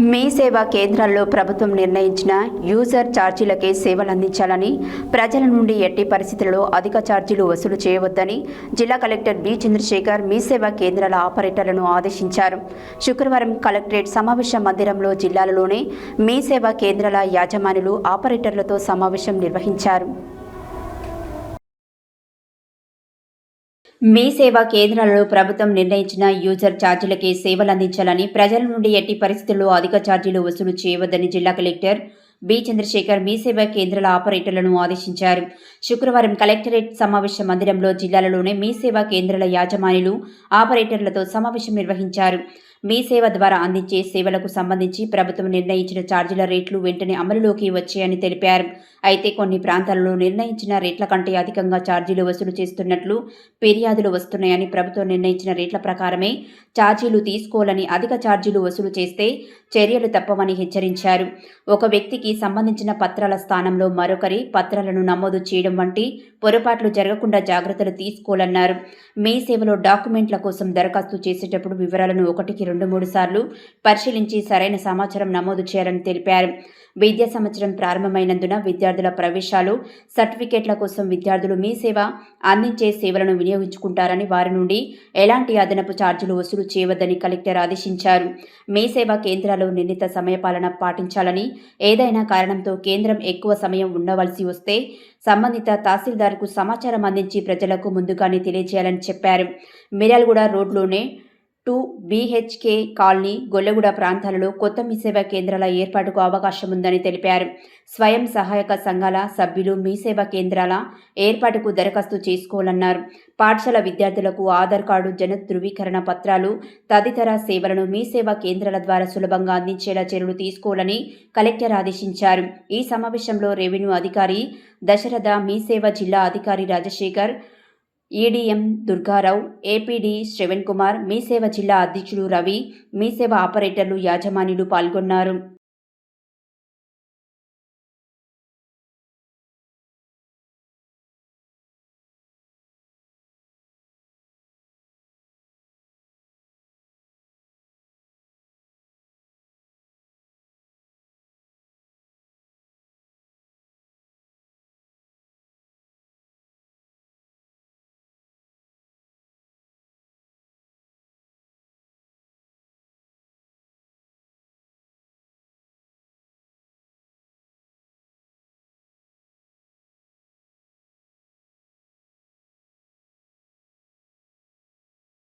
మీ సేవా కేంద్రాల్లో ప్రభుత్వం నిర్ణయించిన యూజర్ ఛార్జీలకే సేవలు అందించాలని, ప్రజల నుండి ఎట్టి పరిస్థితుల్లో అధిక ఛార్జీలు వసూలు చేయవద్దని జిల్లా కలెక్టర్ బి చంద్రశేఖర్ మీ సేవా కేంద్రాల ఆపరేటర్లను ఆదేశించారు. శుక్రవారం కలెక్టరేట్ సమావేశ మందిరంలో జిల్లాలలోనే మీ సేవా కేంద్రాల యాజమానులు ఆపరేటర్లతో సమావేశం నిర్వహించారు. మీ సేవా కేంద్రాలలో ప్రభుత్వం నిర్ణయించిన యూజర్ ఛార్జీలకే సేవలు అందించాలని, ప్రజల నుండి ఎట్టి పరిస్థితుల్లో అధిక ఛార్జీలు వసూలు చేయవద్దని జిల్లా కలెక్టర్ బి చంద్రశేఖర్ మీ సేవా కేంద్రాల ఆపరేటర్లను ఆదేశించారు. శుక్రవారం కలెక్టరేట్ సమావేశ మందిరంలో జిల్లాలలోనే మీ సేవా కేంద్రాల యాజమానులు ఆపరేటర్లతో సమావేశం నిర్వహించారు. మీ సేవ ద్వారా అందించే సేవలకు సంబంధించి ప్రభుత్వం నిర్ణయించిన ఛార్జీల రేట్లు వెంటనే అమలులోకి వచ్చాయని తెలిపారు. అయితే కొన్ని ప్రాంతాలలో నిర్ణయించిన రేట్ల కంటే అధికంగా ఛార్జీలు వసూలు చేస్తున్నట్లు ఫిర్యాదులు వస్తున్నాయని, ప్రభుత్వం నిర్ణయించిన రేట్ల ప్రకారమే ఛార్జీలు తీసుకోవాలని, అధిక ఛార్జీలు వసూలు చేస్తే చర్యలు తప్పవని హెచ్చరించారు. ఒక వ్యక్తికి సంబంధించిన పత్రాల స్థానంలో మరొకరి పత్రాలను నమోదు చేయడం వంటి పొరపాట్లు జరగకుండా జాగ్రత్తలు తీసుకోవాలన్నారు. మీ సేవలో డాక్యుమెంట్ల కోసం దరఖాస్తు చేసేటప్పుడు వివరాలను 1-2-3 సార్లు పరిశీలించి సరైన సమాచారం నమోదు చేయాలని తెలిపారు. విద్యా సంవత్సరం ప్రారంభమైనందున విద్యార్థుల ప్రవేశాలు, సర్టిఫికేట్ల కోసం విద్యార్థులు మీ సేవ అందించే సేవలను వినియోగించుకుంటారని, వారి నుండి ఎలాంటి అదనపు ఛార్జీలు వసూలు చేయవద్దని కలెక్టర్ ఆదేశించారు. మీ సేవా కేంద్రాలు నిర్ణీత సమయపాలన పాటించాలని, ఏదైనా కారణంతో కేంద్రం ఎక్కువ సమయం ఉండవలసి వస్తే సంబంధిత తహసీల్దార్కు సమాచారం అందించి ప్రజలకు ముందుగానే తెలియజేయాలని చెప్పారు. మిర్యాలగూడ రోడ్లోనే 2 BHK కాలనీ, గొల్లగూడ ప్రాంతాలలో కొత్త మీ సేవా కేంద్రాల ఏర్పాటుకు అవకాశం ఉందని తెలిపారు. స్వయం సహాయక సంఘాల సభ్యులు మీ సేవా కేంద్రాల ఏర్పాటుకు దరఖాస్తు చేసుకోవాలన్నారు. పాఠశాల విద్యార్థులకు ఆధార్ కార్డు, జన ధృవీకరణ పత్రాలు తదితర సేవలను మీ సేవా కేంద్రాల ద్వారా సులభంగా అందించేలా చర్యలు తీసుకోవాలని కలెక్టర్ ఆదేశించారు. ఈ సమావేశంలో రెవెన్యూ అధికారి దశరథ, మీ సేవ జిల్లా అధికారి రాజశేఖర్, ఈడీఎం దుర్గారావు, ఏపీడీ శ్రవణ్ కుమార్, మీ సేవ జిల్లా అధ్యక్షుడు రవి, మీ సేవ ఆపరేటర్లు, యాజమాన్యులు పాల్గొన్నారు.